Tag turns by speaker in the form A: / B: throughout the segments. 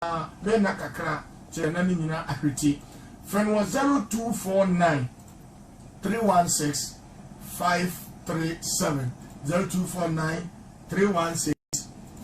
A: Bena kakra chenani nina akriti. Friend was 0249 316 537 0249 316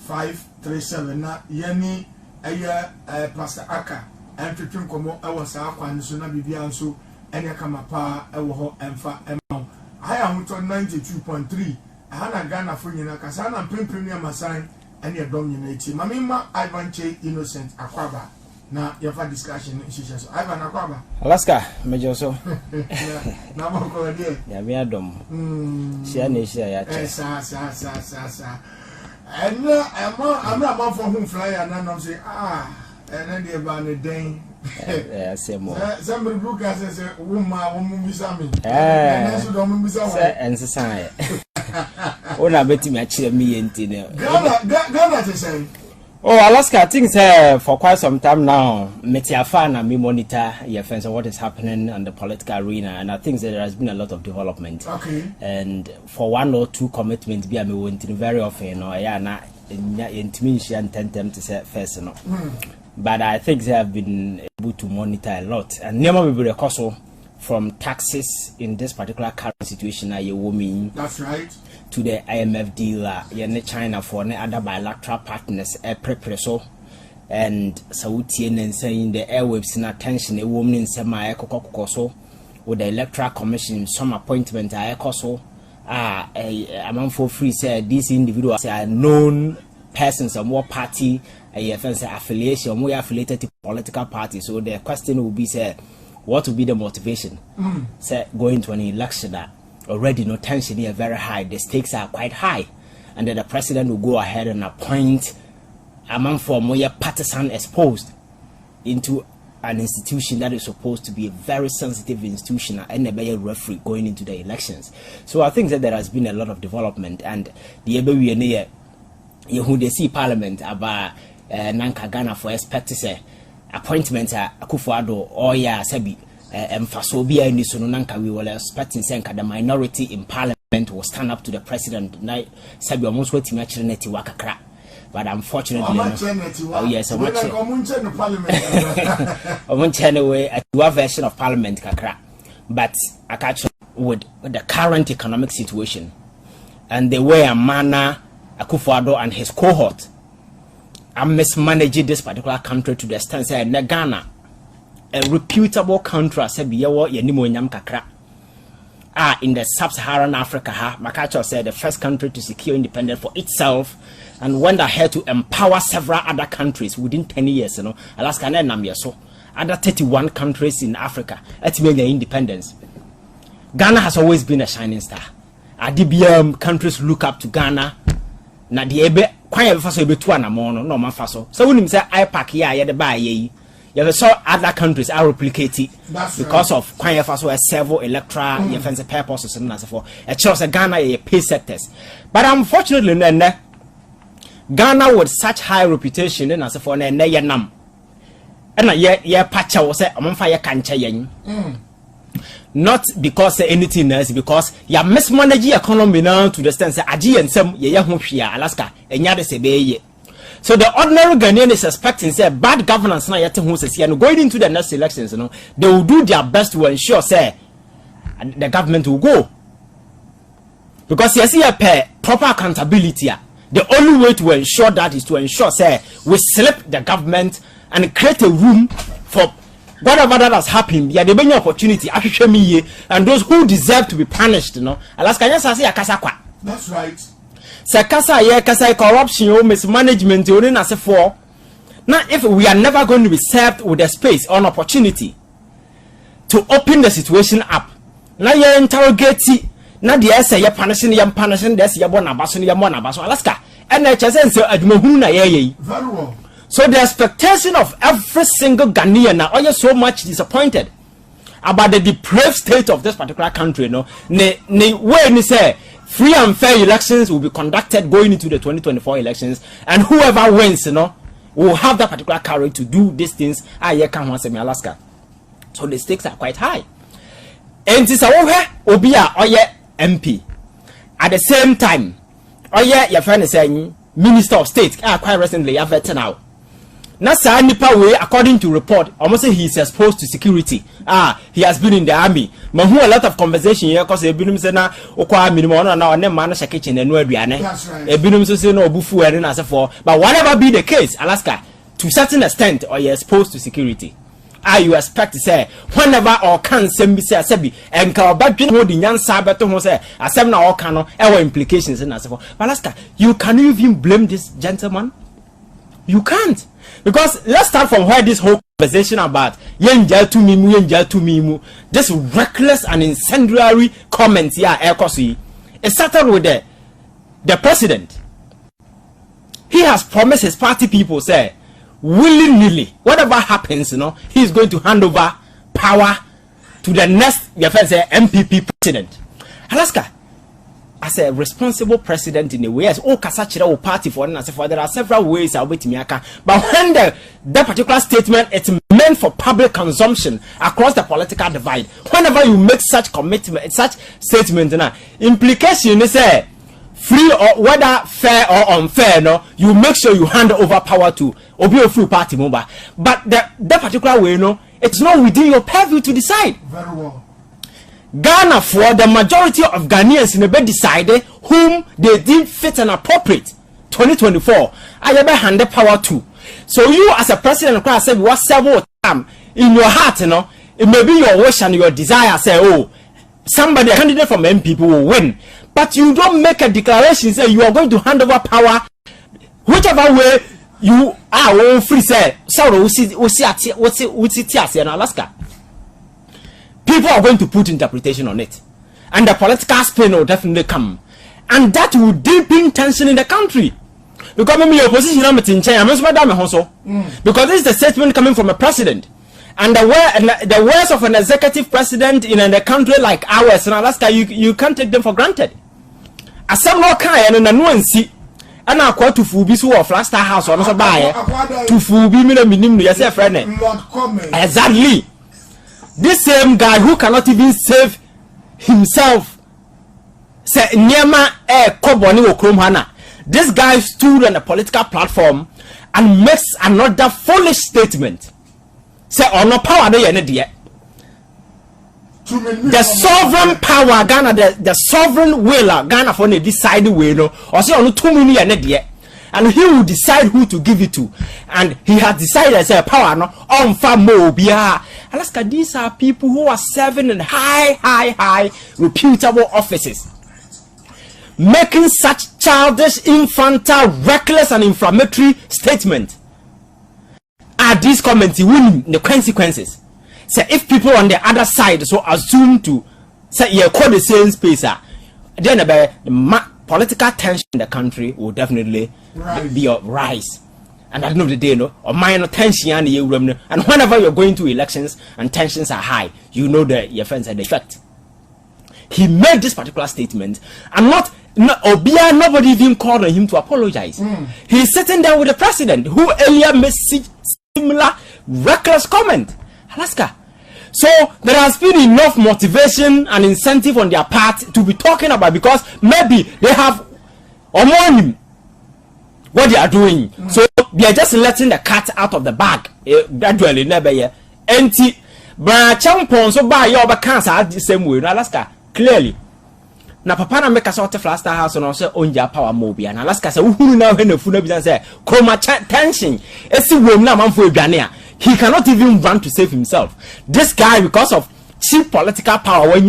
A: 537 na yani aya Pastor Aka entwetwe komo ewo saa kwan so na bibia nso ene kama pa ewo ho emfa emma haya huto 92.3 hana Ghana fo nyina kasa na pempem ya masan ene dom nyina eti mamima Ivan Kyei Innocent akwaba na yafa discussion shisha so Ivan akwaba
B: Alaska mejoso
A: na mako de
B: ya mi adom share na share ya che
A: sa amra man for home flyer na no say and then ba ne den
B: say more
A: somebody book as say woman bisa me and so do bisa
B: say ensesan ona betimi a kire me yenti ne
A: Ghana to say
B: Alaska, I think for quite some time now, Metiafa and me monitor your friends what is happening in the political arena, and I think that there has been a lot of development.
A: Okay.
B: And for 1 or 2 commitments, be I went very often, intimidation and them to say first, But I think they have been able to monitor a lot, and never will be a cost from taxes in this particular current situation.
A: That's right.
B: To the IMF deal, China for other bilateral partners, so and Saudi and saying the airwaves in attention, a woman in semi eco with the Electoral Commission, some appointment, among for free said these individuals are known persons of more party, affiliation, more affiliated to political parties. So the question will be said, what will be the motivation? Say going to an election that already no tension here very high, the stakes are quite high, and then the president will go ahead and appoint a man for more partisan exposed into an institution that is supposed to be a very sensitive institution and a better referee going into the elections. So I think that there has been a lot of development, and the near who they see parliament about Nanka Ghana for expect to say appointment Akufo-Addo or Sabi. Fasobia in this Nanka, we were expecting the minority in parliament will stand up to the president. Sabi almost waiting actually Wakakra. But unfortunately, yes, I'm anyway a dual version of parliament kakra. But I catch with the current economic situation and the way a manner Akufo-Addo and his cohort are mismanaging this particular country to the extent that Ghana, a reputable country, in the sub-Saharan Africa, Makacho said the first country to secure independence for itself and went ahead to empower several other countries within 10 years. Alaska and Namibia, so other 31 countries in Africa at their independence. Ghana has always been a shining star. DBM countries look up to Ghana. Na the ebe kwanya befa so ebe tu anamono no manfa so. So when you say IPAC here, you the buy ye. You saw other countries are replicating because of kwanya faso a several electoral defense purposes and so forth. A choice Ghana a pay sectors. But unfortunately, Ghana with such high reputation and so forth and nam. And ye patcha was a manfa kancha yen. Not because anything else, because you mismanage the economy now to the extent that Aji and some Alaska and Yadesebe. So the ordinary Ghanaian is expecting say bad governance now yet and going into the next elections, they will do their best to ensure say the government will go. Because you see a proper accountability. The only way to ensure that is to ensure say we slip the government and create a room for whatever that has happened, yeah, they bring opportunity, and those who deserve to be punished, Alaska, yes, I say,
A: that's right.
B: Sakasa, yeah, Kasa corruption, mismanagement, for. Now, if we are never going to be served with a space or an opportunity to open the situation up, now you interrogate, now the essay, you're punishing, there's your bonabason, Alaska, and I just say, very
A: well.
B: So the expectation of every single Ghanaian now are so much disappointed about the depraved state of this particular country. When say free and fair elections will be conducted going into the 2024 elections, and whoever wins, will have that particular courage to do these things. Alaska. So the stakes are quite high. And this Obia Oye MP. At the same time, Oye your friend is saying Minister of State quite recently I've now. Nasa nipa way, according to report, almost say he is exposed to security. He has been in the army. Mahu a lot of conversation here because ebinum say na okwa minimum na one man na kitchen enu aduane. Ebinum so say no obufu ere na for. But whatever be the case, Alaska, to certain extent, or you exposed to security. You expect to say whenever or can send me say asebi enka obadwe ho di nyansa beto ho say asem na or can no e implications na say for. But Alaska, you can even blame this gentleman? You can't. Because let's start from where this whole conversation about yenja to mimu, this reckless and incendiary comments here, it started with the president. He has promised his party people, say, willy-nilly, whatever happens, he's going to hand over power to the next, MPP president. Alaska, as a responsible president in a way, as all Kasachira party for there are several ways I'll wait to Miaka. But when that particular statement it's meant for public consumption across the political divide, whenever you make such commitment, such statement, implication is free or whether fair or unfair, you make sure you hand over power to Obi free party member. But that particular way, it's not within your purview to decide.
A: Very well.
B: Ghana, for the majority of Ghanaians in the bed decided whom they deem fit and appropriate. 2024, I ever hand the power to. So you as a president of class said what several times in your heart, it may be your wish and your desire, say, oh, somebody, a candidate from MPP will win. But you don't make a declaration, say you are going to hand over power, whichever way you are free, say, sorry, what's it in Alaska. People are going to put interpretation on it. And the political spin will definitely come. And that will deepen tension in the country. Because maybe your opposition because this is the statement coming from a president. And the words of an executive president in a country like ours in Alaska, you can't take them for granted. As some more kind and no one see. And I quote to Fubi so of last house or not buy to Fubi minimum yourself friend. Exactly. This same guy who cannot even save himself, say Nyama Koboni Okromhana. This guy stood on a political platform and makes another foolish statement. Say, oh no power there yet. The sovereign power Ghana, the sovereign will Ghana for the decide way or say on 2 million yet. And he will decide who to give it to. And he has decided say power no on Famobia. Alaska, these are people who are serving in high reputable offices, making such childish, infantile, reckless and inflammatory statements. Are these comments winning the consequences? Say if people on the other side so assume to say you call the same space, then the political tension in the country will definitely be a rise. And at the end of the day, or minor tension, and whenever you're going to elections and tensions are high, you know that your friends had the effect. He made this particular statement, and nobody even called on him to apologize. He's sitting there with the president, who earlier made similar reckless comment. Alaska. So there has been enough motivation and incentive on their part to be talking about, because maybe they have him what they are doing. So they are just letting the cat out of the bag gradually. Never yet. Empty. Bryan Acheampong so buy your cancer the same way in Alaska. Clearly. Na papa na make a sort of last house and also own your power mobile. And Alaska say who now when the food say chroma tension. Esi wom na man for Ghana. He cannot even run to save himself. This guy, because of cheap political power, when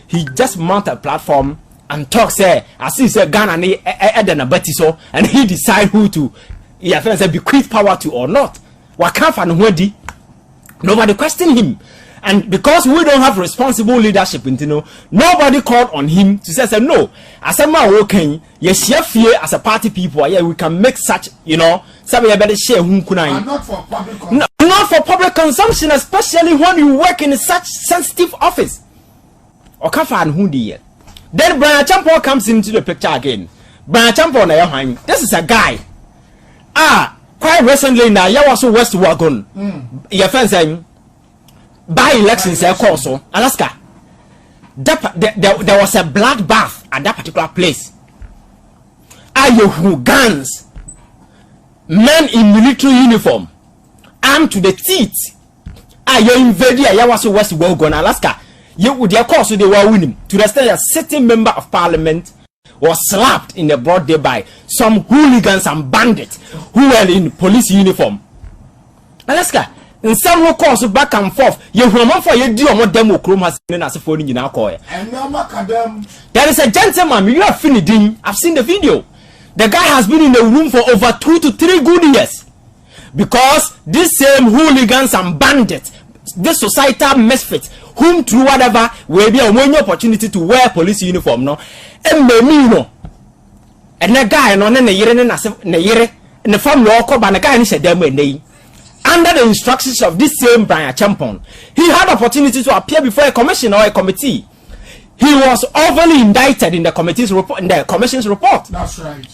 B: he just mount a platform and talk say as he said Ghana and he decide who to bequeath power to or not. Nobody question him. And because we don't have responsible leadership, nobody called on him to say no. As a man working, yes, as a party people, yeah, we can make such, somebody better share
A: not for public
B: not for public consumption, especially when you work in such sensitive office. Or then Bryan Acheampong comes into the picture again. Bryan Acheampong, this is a guy. Quite recently now, you also West Wagon. Your friend saying by elections also Alaska. There was a bloodbath at that particular place. Guns men in military uniform, armed to the teeth. You invaded Ayawaso West Wogon, Alaska. You would their course, they were winning to the extent that a sitting member of parliament was slapped in the broad day by some hooligans and bandits who were in police uniform. Alaska, in some who calls back and forth, you remember for your deal demo chromas as a phone in our there is a gentleman, you have finished. I've seen the video. The guy has been in the room for over 2 to 3 good years because these same hooligans and bandits, this societal misfits, whom through whatever will be a winning opportunity to wear police uniform, no, and no, and the guy no, and the family walk up and the guy is a demo under the instructions of this same Bryan Acheampong. He had opportunity to appear before a commission or a committee. He was overly indicted in the committee's report, in the commission's report.
A: That's right.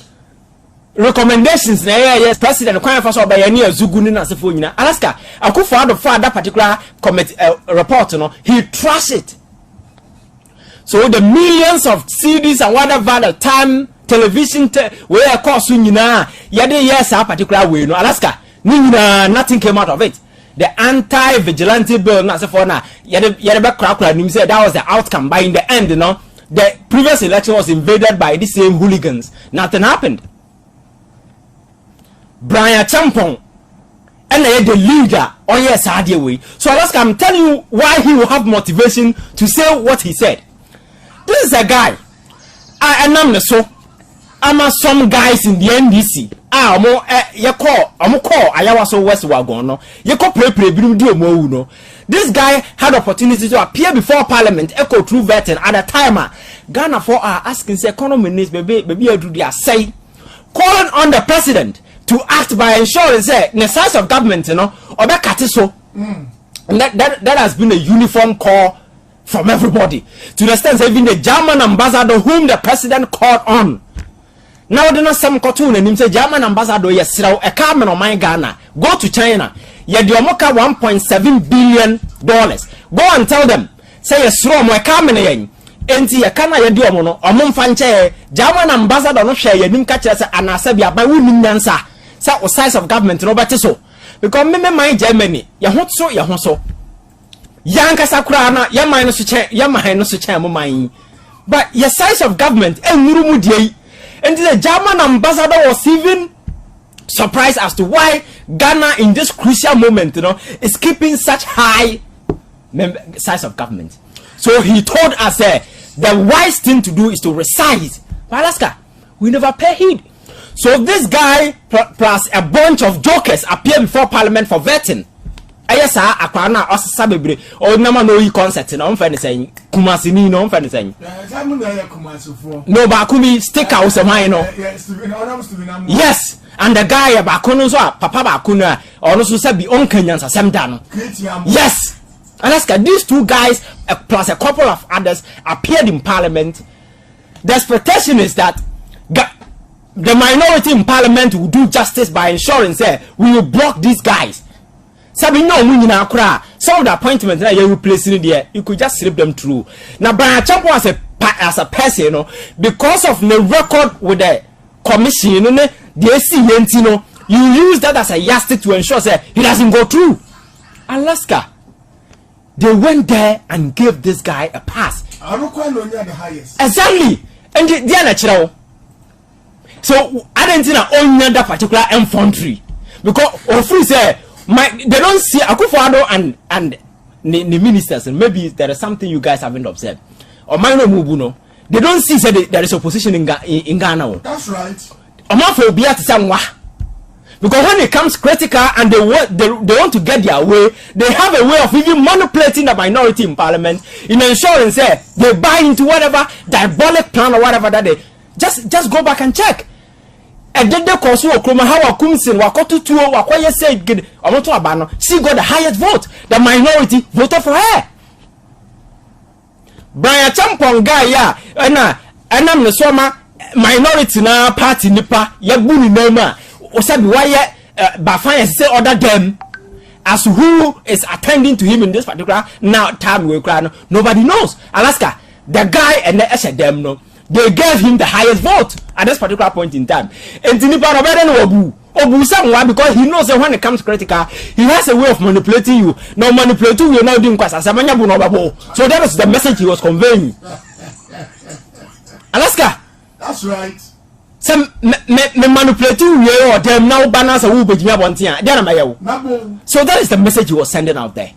B: Recommendations, yes, President Kwame Faso by any Zuguni Nasifuna, Alaska. I could find that particular committee report, he trashed it. So the millions of CDs and whatever the time television where I call Sunina, yes, a particular way, Alaska, nothing came out of it. The anti-vigilante bill, Nasifona, Yadaba said that was the outcome. But in the end, the previous election was invaded by the same hooligans. Nothing happened. Bryan Acheampong and the leader, oh yes, way. So Alaska, I'm telling you why he will have motivation to say what he said. This is a guy. I'm some guys in the NDC. Call Ayawaso West Wagon. No, you call pre this guy had opportunity to appear before Parliament, echo through vetting at a timer. Ghana for asking the economy needs, baby, do their say, calling on the president to act by ensuring the size of government, or that katiso. That has been a uniform call from everybody. To the extent even the German ambassador whom the president called on. Now there is some cartoon and him say German ambassador yes a carmen on my Ghana. Go to China. You do $1.7 billion. Go and tell them. Say yes throw my carmen yen. Enti ya kana ya dio mono omumfanche German ambassador no share yenim ka kire say anase bia ba wuni nyansa say o size of government no beti so because me my Germany ya ho so yanka sakura na ya man no so che ya man no so che mo man but your size of government enuru mu die and the German ambassador was even surprised as to why Ghana in this crucial moment is keeping such high size of government. So he told us the wise thing to do is to resize. But Alaska, we never pay heed. So this guy plus a bunch of jokers appear before Parliament for vetting. Yes, sir. Akwana osabebre. O nama no yi concert na onfa ne say Kumasi ni no onfa ne say. No ba kumi stick out some high no. Yes, and the guy ba kono so papa ba kono ono so say bi onkanyansa sem da no. Yes. Alaska, these two guys plus a couple of others appeared in Parliament. The expectation is that the minority in Parliament will do justice by ensuring we will block these guys. Some of the appointments that you're replacing there, you could just slip them through. Now, Bryan Acheampong as a person, because of the record with the commission, the SCNT, you use that as a yardstick to ensure he doesn't go through. Alaska, they went there and gave this guy a pass.
A: I don't quite know the highest.
B: Exactly, and they are natural. So I didn't see that particular infantry because of say. They don't see Akufo-Addo and the ministers, and maybe there is something you guys haven't observed. Or Minor Mubuno, they don't see there is opposition in Ghana.
A: That's right.
B: Because when it comes critical and they want to get their way, they have a way of even manipulating the minority in Parliament in ensuring they buy into whatever diabolic plan or whatever that they just go back and check. And then they call so how Kumsin Wakotu to Wakoya said Omoto Abano, she got the highest vote. The minority voted for her. Bryan Acheampong guy, and I'm the summer minority na party nipa, Yabuni Noma, Osabi why Bafaya say order them as who is attending to him in this particular now time we cry. Nobody knows. Alaska, the guy and the them no. They gave him the highest vote at this particular point in time. And Tinipa Robert Wabu, Obusa because he knows that when it comes critical, he has a way of manipulating you. Now manipulating you now doing kwasa. So that was the message he was conveying. Alaska.
A: That's right.
B: Some me manipulating you or them now banners a woo be so that is the message he was sending out there.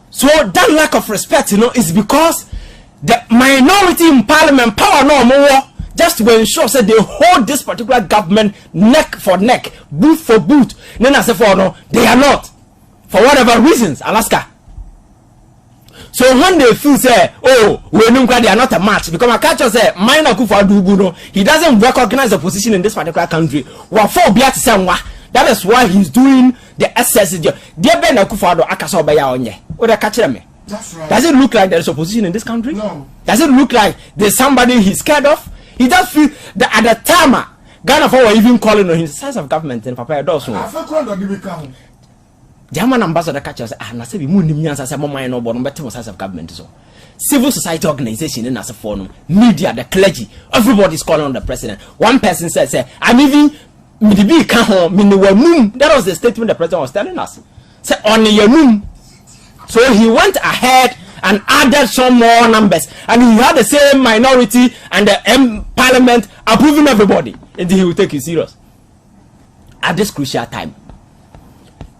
B: So that lack of respect, is because the minority in parliament power no more just to ensure that they hold this particular government neck for neck, boot for boot. Then I say for no, they are not for whatever reasons. Alaska. So when they feel say, oh, they are not a match because my culture say, minor Kufa he doesn't recognize the position in this particular country. That is why he's doing the excess.
A: That's right.
B: Does it look like there is opposition in this country?
A: No.
B: Does it look like there's somebody he's scared of? He just feel that at the time, Ghana for even calling on his size of government and Papa does. German ambassador catches and I say we moon as a moment no bottom better size of government. So civil society organization in as a forum, media, the clergy, everybody's calling on the president. One person said, I'm even that was the statement the president was telling us. Say on your moon. So he went ahead and added some more numbers, and he had the same minority and the parliament approving everybody, and he will take it serious at this crucial time.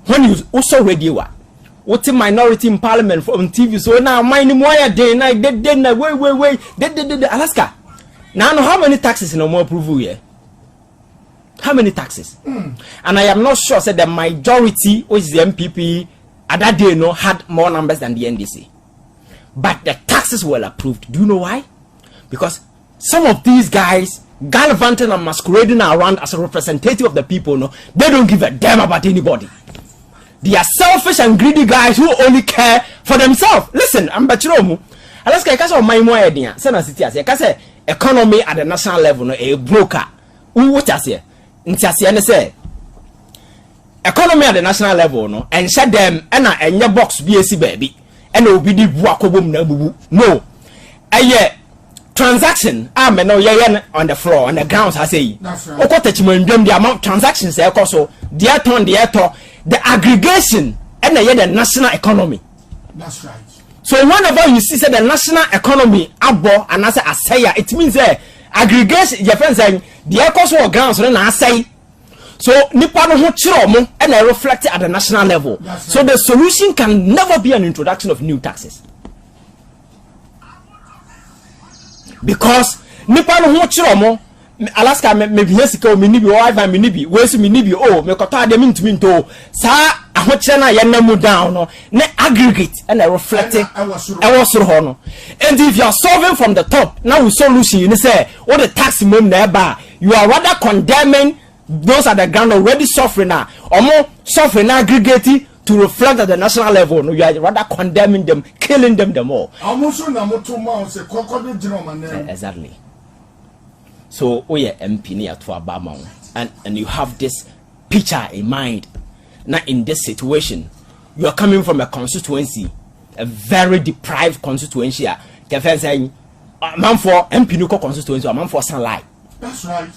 B: When you also ready, what the minority in parliament from TV? So now my day night wait Alaska. Now how many taxes in a more approval here? How many taxes? And I am not sure said the majority which is the MPP at that day had more numbers than the NDC. But the taxes were approved. Do you know why? Because some of these guys gallivanting and masquerading around as a representative of the people, they don't give a damn about anybody. They are selfish and greedy guys who only care for themselves. Listen, I'm Bachiromu. Let's get a my more idea. Sena City as a economy at the national level, a broker. What I say? Say economy at the national level, and shut them and your box BAC baby. And will be the no. A transaction, on the floor, on the grounds, I say.
A: That's right.
B: The amount transactions, the aggregation, and the national economy.
A: That's right.
B: So whenever you see the national economy, abo and as I say, it means aggregation. Your friends saying the economy or grounds, and I say. So Nippon and I reflect at the national level. So the solution can never be an introduction of new taxes. Because Nippon Alaska maybe minibi or Ivan minibi, where's minibi oh me kota dem into to sa ahochena yanamu down ne aggregate and I reflect it. I was and if you are solving from the top, now with solution you say what the tax nearby, you are rather condemning those at the ground already suffering now, or more suffering aggregating to reflect at the national level. No, you are rather condemning them, killing them all. Exactly. So, MP near to Abama, and you have this picture in mind. Now, in this situation, you are coming from a constituency, a very deprived constituency. Saying, man for MP Nuko constituency, a man for sunlight.
A: That's right.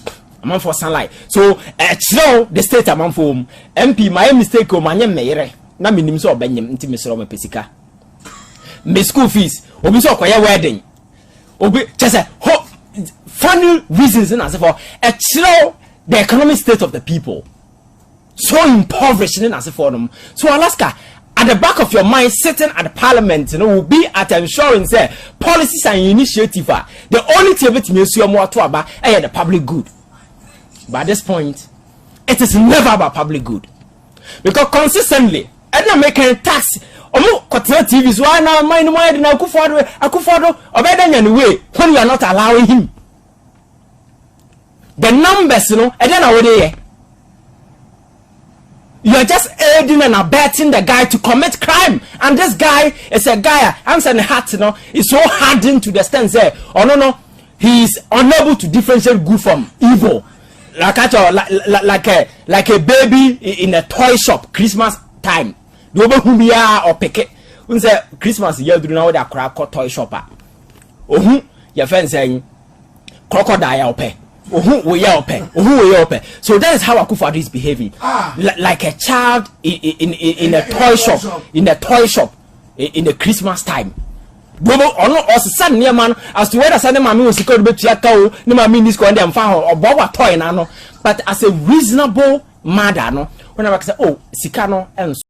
B: A man for sunlight. So, the state a man for MP, my mistake, or my mere. Na minim so obanyem nti mesoro me pesika. Me school fees, obi so kwaya wedding. Obi chese ho funny reasons na for the economic state of the people. So impoverished na for them. So Alaska, at the back of your mind, sitting at the parliament, will be at ensuring say policies and initiative are the only thing that me see more to about the public good. But at this point, it is never about public good. Because consistently, and making tax omo continue TV so na mind na akufado obeda anyway when you are not allowing him the numbers and then away you are just aiding and abetting the guy to commit crime, and this guy is a guy I'm saying heart is so hardened to the extent say no he is unable to differentiate good from evil like a baby in a toy shop Christmas time. Do you or pick it? When say Christmas year, do you know that crack toy shopper? Oh, your friend saying crocodile pay. who we open. So that is how Akufo-Addo is behaving. Like a child in a toy shop, in the Christmas time. Bobo ono osesan ne man as to whether say mama we sika do betua ka o ne mama ni sika on dem fa ho obo toy na no, but as a reasonable mother no when I say oh sika no